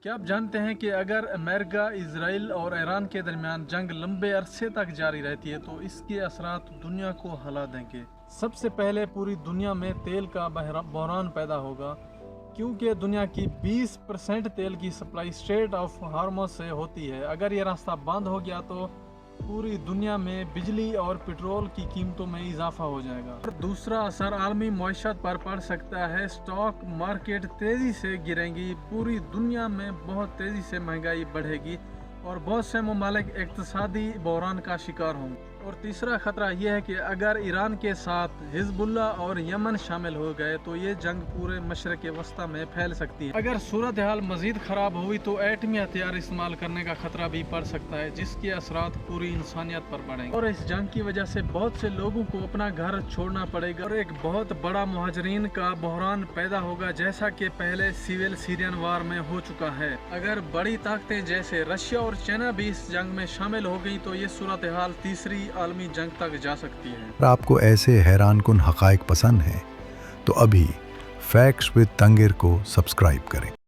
क्या आप जानते हैं कि अगर अमेरिका, इजराइल और ईरान के दरमियान जंग लंबे अरसे तक जारी रहती है तो इसके असरात दुनिया को हिला देंगे। सबसे पहले पूरी दुनिया में तेल का बहरान पैदा होगा, क्योंकि दुनिया की 20% तेल की सप्लाई स्ट्रेट ऑफ हार्मोज से होती है। अगर ये रास्ता बंद हो गया तो पूरी दुनिया में बिजली और पेट्रोल की कीमतों में इजाफा हो जाएगा। और दूसरा असर आलमी मईशत पर पड़ सकता है। स्टॉक मार्केट तेज़ी से गिरेंगी, पूरी दुनिया में बहुत तेज़ी से महंगाई बढ़ेगी और बहुत से ममालिक इक्तिसादी बहरान का शिकार होंगे। और तीसरा ख़तरा यह है कि अगर ईरान के साथ हिजबुल्ला और यमन शामिल हो गए तो ये जंग पूरे मशरक़ वस्ता में फैल सकती है। अगर सूरत हाल मज़ीद ख़राब हुई तो एटमी हथियार इस्तेमाल करने का ख़तरा भी पड़ सकता है, जिसके असरात पूरी इंसानियत पर पड़ेंगे। और इस जंग की वजह से बहुत से लोगों को अपना घर छोड़ना पड़ेगा और एक बहुत बड़ा मुहाजिरीन का बहरान पैदा होगा, जैसा कि पहले सिविल सीरियन वार में हो चुका है। अगर बड़ी ताकतें जैसे रशिया और चाइना भी इस जंग में शामिल हो गई तो ये सूरत हाल तीसरी आलमी जंग तक जा सकती है। अगर आपको ऐसे हैरान कुन हक़ाइक़ पसंद हैं तो अभी फैक्ट्स विद तंगिर को सब्सक्राइब करें।